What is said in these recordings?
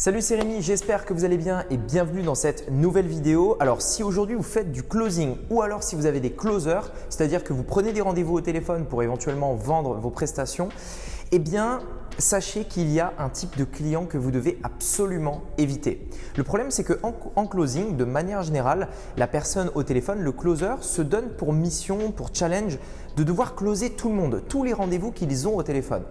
Salut, c'est Rémi, j'espère que vous allez bien et bienvenue dans cette nouvelle vidéo. Alors si aujourd'hui vous faites du closing ou alors si vous avez des closers, c'est-à-dire que vous prenez des rendez-vous au téléphone pour éventuellement vendre vos prestations, eh bien sachez qu'il y a un type de client que vous devez absolument éviter. Le problème c'est qu'en closing, de manière générale, la personne au téléphone, le closer, se donne pour mission, pour challenge de devoir closer tout le monde, tous les rendez-vous qu'ils ont au téléphone.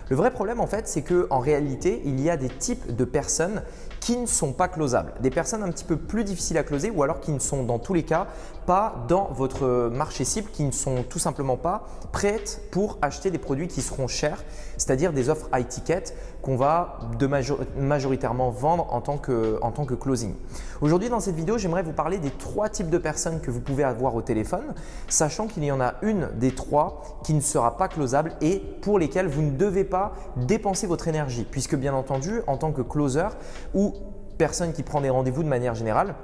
Le vrai problème en fait, c'est qu'en réalité, il y a des types de personnes qui ne sont pas closables. Des personnes un petit peu plus difficiles à closer ou alors qui ne sont dans tous les cas pas dans votre marché cible, qui ne sont tout simplement pas prêtes pour acheter des produits qui seront chers, c'est-à-dire des offres high ticket qu'on va majoritairement vendre en tant que closing. Aujourd'hui dans cette vidéo, j'aimerais vous parler des 3 types de personnes que vous pouvez avoir au téléphone, sachant qu'il y en a une des 3 qui ne sera pas closable et pour lesquelles vous ne devez pas dépenser votre énergie, puisque bien entendu, en tant que closer ou personne qui prend des rendez-vous de manière générale,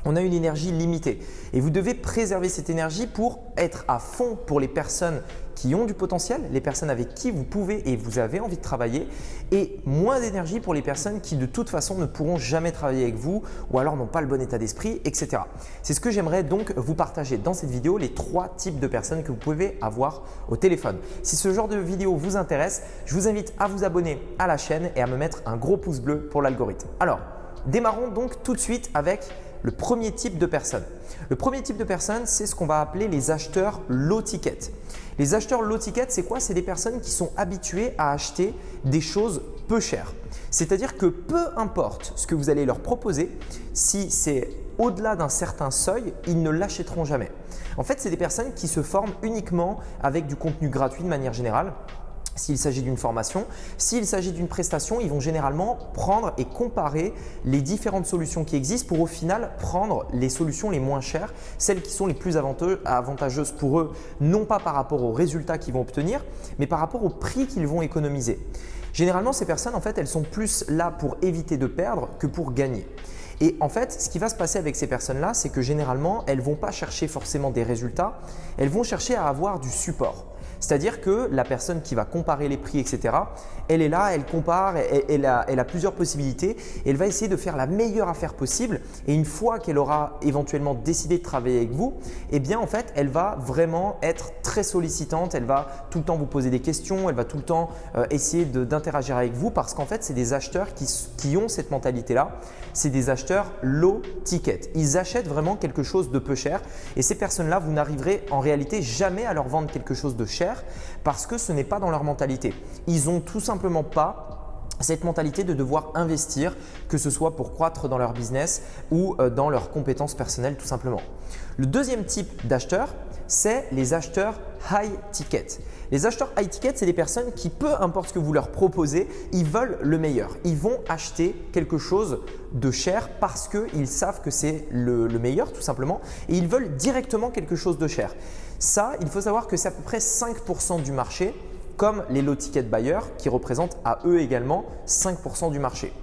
on a une énergie limitée et vous devez préserver cette énergie pour être à fond pour les personnes qui ont du potentiel, les personnes avec qui vous pouvez et vous avez envie de travailler et moins d'énergie pour les personnes qui de toute façon ne pourront jamais travailler avec vous ou alors n'ont pas le bon état d'esprit, etc. C'est ce que j'aimerais donc vous partager dans cette vidéo, les 3 types de personnes que vous pouvez avoir au téléphone. Si ce genre de vidéo vous intéresse, je vous invite à vous abonner à la chaîne et à me mettre un gros pouce bleu pour l'algorithme. Alors, démarrons donc tout de suite avec le premier type de personnes. Le premier type de personnes, c'est ce qu'on va appeler les acheteurs low ticket. Les acheteurs low ticket, c'est quoi? C'est des personnes qui sont habituées à acheter des choses peu chères. C'est-à-dire que peu importe ce que vous allez leur proposer, si c'est au-delà d'un certain seuil, ils ne l'achèteront jamais. En fait, c'est des personnes qui se forment uniquement avec du contenu gratuit de manière générale. S'il s'agit d'une formation, s'il s'agit d'une prestation, ils vont généralement prendre et comparer les différentes solutions qui existent pour au final prendre les solutions les moins chères, celles qui sont les plus avantageuses pour eux, non pas par rapport aux résultats qu'ils vont obtenir, mais par rapport au prix qu'ils vont économiser. Généralement, ces personnes, en fait, elles sont plus là pour éviter de perdre que pour gagner. Et en fait, ce qui va se passer avec ces personnes-là, c'est que généralement, elles ne vont pas chercher forcément des résultats, elles vont chercher à avoir du support. C'est-à-dire que la personne qui va comparer les prix, etc., elle est là, elle compare, elle a plusieurs possibilités et elle va essayer de faire la meilleure affaire possible. Et une fois qu'elle aura éventuellement décidé de travailler avec vous, eh bien en fait, elle va vraiment être très sollicitante, elle va tout le temps vous poser des questions, elle va tout le temps essayer d'interagir avec vous parce qu'en fait, c'est des acheteurs qui ont cette mentalité-là. C'est des acheteurs low ticket. Ils achètent vraiment quelque chose de peu cher et ces personnes-là, vous n'arriverez en réalité jamais à leur vendre quelque chose de cher parce que ce n'est pas dans leur mentalité. Ils n'ont tout simplement pas cette mentalité de devoir investir, que ce soit pour croître dans leur business ou dans leurs compétences personnelles tout simplement. Le deuxième type d'acheteurs, c'est les acheteurs high ticket. Les acheteurs high ticket, c'est des personnes qui, peu importe ce que vous leur proposez, ils veulent le meilleur. Ils vont acheter quelque chose de cher parce qu'ils savent que c'est le meilleur tout simplement et ils veulent directement quelque chose de cher. Ça, il faut savoir que c'est à peu près 5% du marché, comme les low ticket buyers qui représentent à eux également 5% du marché.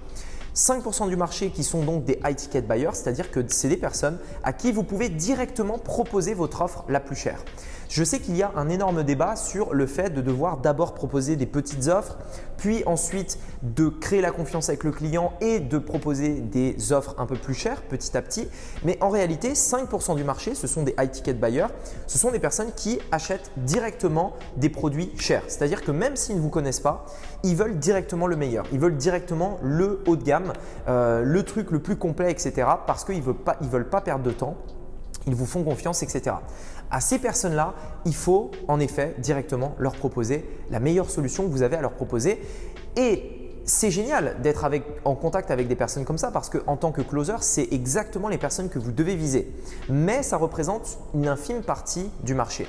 5% du marché qui sont donc des high ticket buyers, c'est-à-dire que c'est des personnes à qui vous pouvez directement proposer votre offre la plus chère. Je sais qu'il y a un énorme débat sur le fait de devoir d'abord proposer des petites offres, puis ensuite de créer la confiance avec le client et de proposer des offres un peu plus chères petit à petit. Mais en réalité, 5% du marché, ce sont des high ticket buyers. Ce sont des personnes qui achètent directement des produits chers. C'est-à-dire que même s'ils ne vous connaissent pas, ils veulent directement le meilleur. Ils veulent directement le haut de gamme, le truc le plus complet, etc. parce qu'ils ne veulent pas perdre de temps. Ils vous font confiance, etc. À ces personnes-là, il faut en effet directement leur proposer la meilleure solution que vous avez à leur proposer. Et c'est génial d'être en contact avec des personnes comme ça parce qu'en tant que closer, c'est exactement les personnes que vous devez viser. Mais ça représente une infime partie du marché.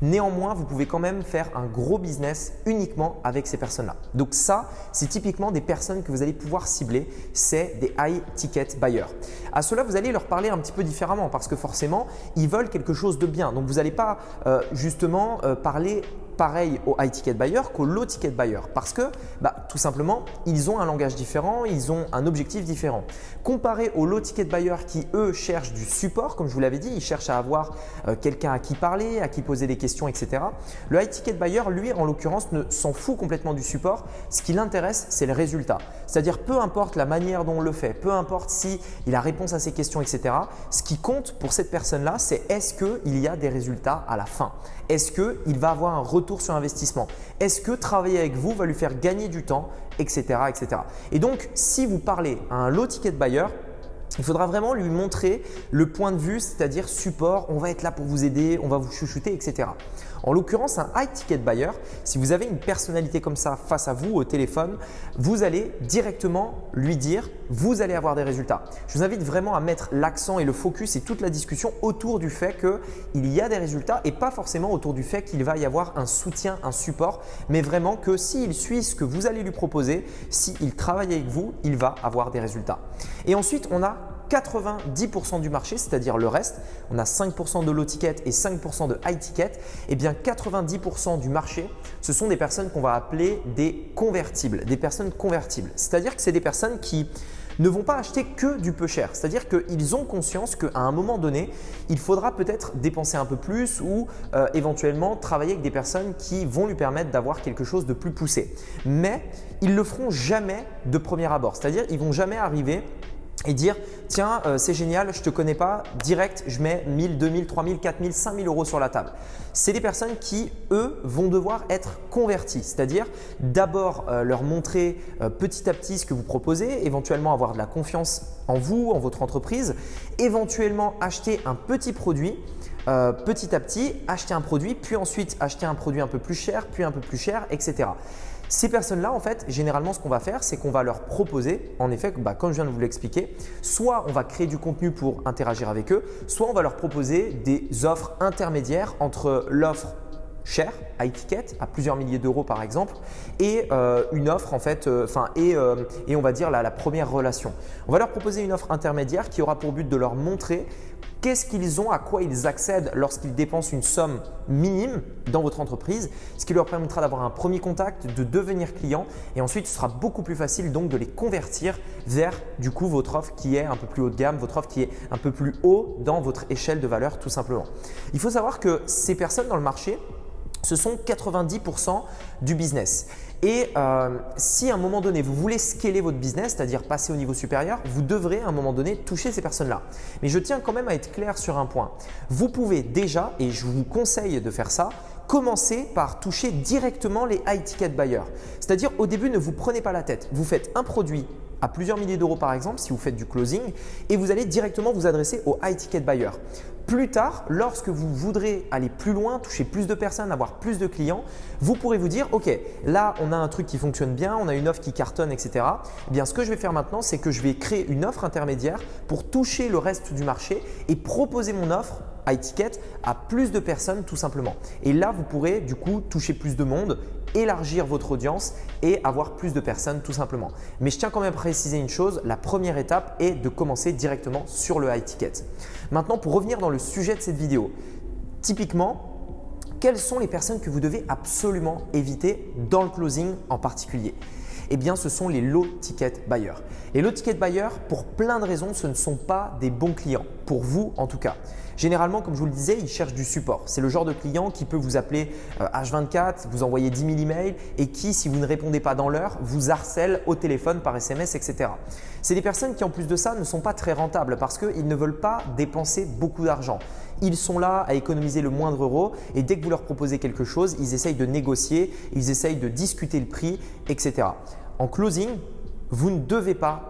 Néanmoins, vous pouvez quand même faire un gros business uniquement avec ces personnes-là. Donc ça, c'est typiquement des personnes que vous allez pouvoir cibler, c'est des high ticket buyers. À cela, vous allez leur parler un petit peu différemment parce que forcément, ils veulent quelque chose de bien. Donc vous n'allez pas justement parler pareil aux high ticket buyers qu'aux low ticket buyers parce que tout simplement, ils ont un langage différent, ils ont un objectif différent. Comparé aux low ticket buyers qui eux cherchent du support, comme je vous l'avais dit, ils cherchent à avoir quelqu'un à qui parler, à qui poser des questions, etc. Le high ticket buyer, lui, en l'occurrence, ne s'en fout complètement du support. Ce qui l'intéresse, c'est le résultat. C'est-à-dire peu importe la manière dont on le fait, peu importe si il a réponse à ses questions, etc. Ce qui compte pour cette personne-là, c'est est-ce qu'il y a des résultats à la fin? Est-ce qu'il va avoir un retour sur investissement? Est-ce que travailler avec vous va lui faire gagner du temps, etc., etc. Et donc, si vous parlez à un low ticket buyer, il faudra vraiment lui montrer le point de vue, c'est-à-dire support, on va être là pour vous aider, on va vous chouchouter, etc. En l'occurrence, un high ticket buyer, si vous avez une personnalité comme ça face à vous au téléphone, vous allez directement lui dire « vous allez avoir des résultats ». Je vous invite vraiment à mettre l'accent et le focus et toute la discussion autour du fait qu'il y a des résultats et pas forcément autour du fait qu'il va y avoir un soutien, un support, mais vraiment que s'il suit ce que vous allez lui proposer, s'il travaille avec vous, il va avoir des résultats. Et ensuite, on a 90% du marché, c'est-à-dire le reste, on a 5% de low ticket et 5% de high ticket, et bien 90% du marché, ce sont des personnes qu'on va appeler des convertibles, des personnes convertibles. C'est-à-dire que c'est des personnes qui ne vont pas acheter que du peu cher. C'est-à-dire qu'ils ont conscience qu'à un moment donné, il faudra peut-être dépenser un peu plus ou éventuellement travailler avec des personnes qui vont lui permettre d'avoir quelque chose de plus poussé. Mais ils ne le feront jamais de premier abord. C'est-à-dire qu'ils ne vont jamais arriver et dire tiens, c'est génial, je ne te connais pas, direct, je mets 1000, 2000, 3000, 4000, 5000 euros sur la table. C'est des personnes qui, eux, vont devoir être converties, c'est-à-dire d'abord leur montrer petit à petit ce que vous proposez, éventuellement avoir de la confiance en vous, en votre entreprise, éventuellement acheter un petit produit. Petit à petit, acheter un produit, puis ensuite acheter un produit un peu plus cher, puis un peu plus cher, etc. Ces personnes-là, en fait, généralement, ce qu'on va faire, c'est qu'on va leur proposer, en effet, comme je viens de vous l'expliquer, soit on va créer du contenu pour interagir avec eux, soit on va leur proposer des offres intermédiaires entre l'offre chère, high ticket, à plusieurs milliers d'euros par exemple, et une offre en fait, et on va dire la première relation. On va leur proposer une offre intermédiaire qui aura pour but de leur montrer qu'est-ce qu'ils ont, à quoi ils accèdent lorsqu'ils dépensent une somme minime dans votre entreprise, ce qui leur permettra d'avoir un premier contact, de devenir client et ensuite ce sera beaucoup plus facile donc de les convertir vers du coup votre offre qui est un peu plus haut de gamme, votre offre qui est un peu plus haut dans votre échelle de valeur tout simplement. Il faut savoir que ces personnes dans le marché, ce sont 90% du business. Et si à un moment donné, vous voulez scaler votre business, c'est-à-dire passer au niveau supérieur, vous devrez à un moment donné toucher ces personnes-là. Mais je tiens quand même à être clair sur un point. Vous pouvez déjà, et je vous conseille de faire ça, commencer par toucher directement les high ticket buyers. C'est-à-dire au début, ne vous prenez pas la tête. Vous faites un produit à plusieurs milliers d'euros par exemple si vous faites du closing et vous allez directement vous adresser aux high ticket buyers. Plus tard, lorsque vous voudrez aller plus loin, toucher plus de personnes, avoir plus de clients, vous pourrez vous dire « Ok, là on a un truc qui fonctionne bien, on a une offre qui cartonne, etc. » Eh bien, ce que je vais faire maintenant, c'est que je vais créer une offre intermédiaire pour toucher le reste du marché et proposer mon offre high ticket à plus de personnes tout simplement. Et là, vous pourrez du coup toucher plus de monde, élargir votre audience et avoir plus de personnes tout simplement. Mais je tiens quand même à préciser une chose, la première étape est de commencer directement sur le high ticket. Maintenant, pour revenir dans le sujet de cette vidéo, typiquement, quelles sont les personnes que vous devez absolument éviter dans le closing en particulier ? Eh bien, ce sont les low ticket buyers. Les low ticket buyers, pour plein de raisons, ce ne sont pas des bons clients, pour vous en tout cas. Généralement, comme je vous le disais, ils cherchent du support. C'est le genre de client qui peut vous appeler H24, vous envoyer 10 000 emails et qui, si vous ne répondez pas dans l'heure, vous harcèle au téléphone, par SMS, etc. C'est des personnes qui, en plus de ça, ne sont pas très rentables parce qu'ils ne veulent pas dépenser beaucoup d'argent. Ils sont là à économiser le moindre euro et dès que vous leur proposez quelque chose, ils essayent de négocier, ils essayent de discuter le prix, etc. En closing, vous ne devez pas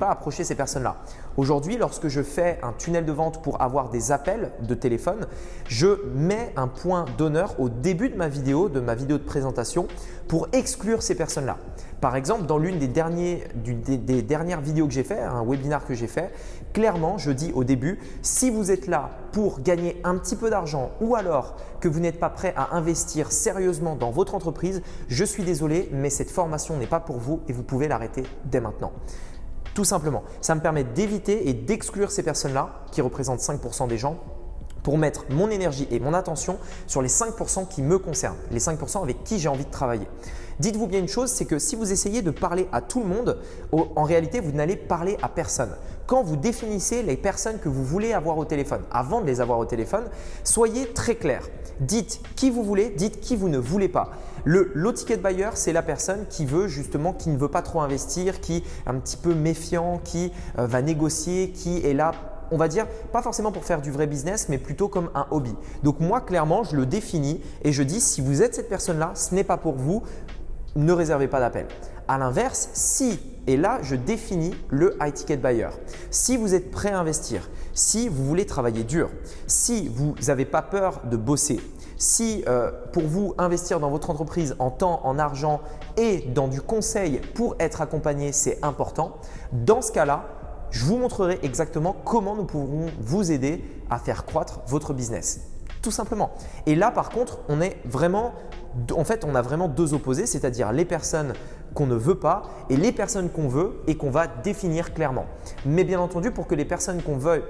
approcher ces personnes-là. Aujourd'hui, lorsque je fais un tunnel de vente pour avoir des appels de téléphone, je mets un point d'honneur au début de ma vidéo de présentation pour exclure ces personnes-là. Par exemple, dans l'une des dernières vidéos que j'ai fait, un webinaire que j'ai fait, clairement, je dis au début, si vous êtes là pour gagner un petit peu d'argent ou alors que vous n'êtes pas prêt à investir sérieusement dans votre entreprise, je suis désolé, mais cette formation n'est pas pour vous et vous pouvez l'arrêter dès maintenant. Tout simplement, ça me permet d'éviter et d'exclure ces personnes-là qui représentent 5% des gens pour mettre mon énergie et mon attention sur les 5% qui me concernent, les 5% avec qui j'ai envie de travailler. Dites-vous bien une chose, c'est que si vous essayez de parler à tout le monde, en réalité, vous n'allez parler à personne. Quand vous définissez les personnes que vous voulez avoir au téléphone, avant de les avoir au téléphone, soyez très clair. Dites qui vous voulez, dites qui vous ne voulez pas. Le low ticket buyer, c'est la personne qui veut justement, qui ne veut pas trop investir, qui est un petit peu méfiant, qui va négocier, qui est là, on va dire, pas forcément pour faire du vrai business, mais plutôt comme un hobby. Donc moi, clairement, je le définis et je dis si vous êtes cette personne-là, ce n'est pas pour vous, ne réservez pas d'appel. À l'inverse, si, et là je définis le high ticket buyer, si vous êtes prêt à investir, si vous voulez travailler dur, si vous n'avez pas peur de bosser, si pour vous investir dans votre entreprise en temps, en argent et dans du conseil pour être accompagné, c'est important, dans ce cas-là, je vous montrerai exactement comment nous pourrons vous aider à faire croître votre business. Tout simplement. Et là, par contre, on a vraiment deux opposés, c'est-à-dire les personnes qu'on ne veut pas et les personnes qu'on veut et qu'on va définir clairement. Mais bien entendu, pour que les personnes qu'on veut,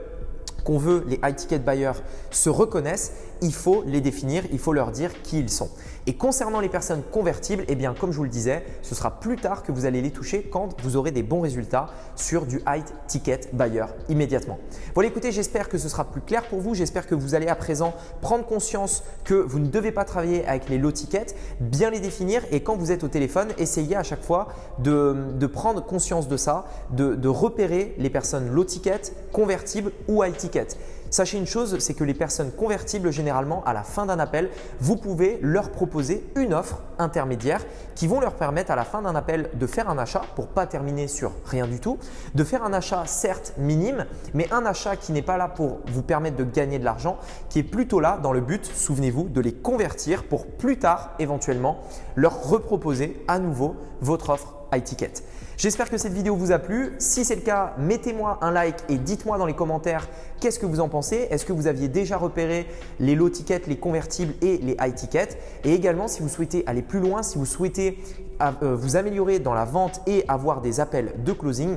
les high ticket buyers, se reconnaissent, il faut les définir, il faut leur dire qui ils sont. Et concernant les personnes convertibles, eh bien, comme je vous le disais, ce sera plus tard que vous allez les toucher quand vous aurez des bons résultats sur du high ticket buyer immédiatement. Voilà, écoutez, j'espère que ce sera plus clair pour vous. J'espère que vous allez à présent prendre conscience que vous ne devez pas travailler avec les low tickets, bien les définir et quand vous êtes au téléphone, essayez à chaque fois de prendre conscience de ça, de repérer les personnes low ticket, convertibles ou high ticket. Sachez une chose, c'est que les personnes convertibles, généralement, à la fin d'un appel, vous pouvez leur proposer une offre intermédiaire qui vont leur permettre à la fin d'un appel de faire un achat pour ne pas terminer sur rien du tout, de faire un achat certes minime, mais un achat qui n'est pas là pour vous permettre de gagner de l'argent, qui est plutôt là dans le but, souvenez-vous, de les convertir pour plus tard, éventuellement, leur reproposer à nouveau votre offre high ticket. J'espère que cette vidéo vous a plu. Si c'est le cas, mettez-moi un like et dites-moi dans les commentaires qu'est-ce que vous en pensez. Est-ce que vous aviez déjà repéré les low tickets, les convertibles et les high tickets? Et également, si vous souhaitez aller plus loin, si vous souhaitez vous améliorer dans la vente et avoir des appels de closing,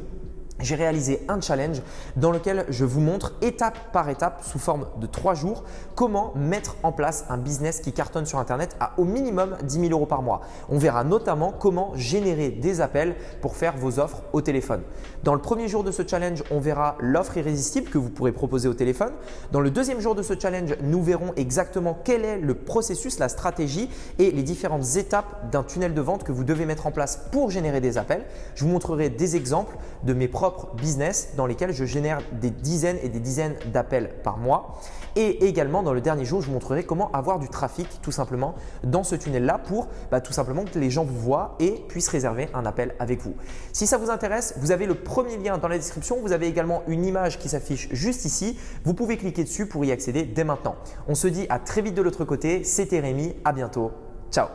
j'ai réalisé un challenge dans lequel je vous montre étape par étape sous forme de 3 jours comment mettre en place un business qui cartonne sur Internet à au minimum 10 000 € par mois. On verra notamment comment générer des appels pour faire vos offres au téléphone. Dans le premier jour de ce challenge, on verra l'offre irrésistible que vous pourrez proposer au téléphone. Dans le deuxième jour de ce challenge, nous verrons exactement quel est le processus, la stratégie et les différentes étapes d'un tunnel de vente que vous devez mettre en place pour générer des appels. Je vous montrerai des exemples de mes propres business dans lesquels je génère des dizaines et des dizaines d'appels par mois. Et également, dans le dernier jour, je vous montrerai comment avoir du trafic tout simplement dans ce tunnel-là pour tout simplement que les gens vous voient et puissent réserver un appel avec vous. Si ça vous intéresse, vous avez le premier lien dans la description. Vous avez également une image qui s'affiche juste ici. Vous pouvez cliquer dessus pour y accéder dès maintenant. On se dit à très vite de l'autre côté. C'était Rémi. À bientôt. Ciao.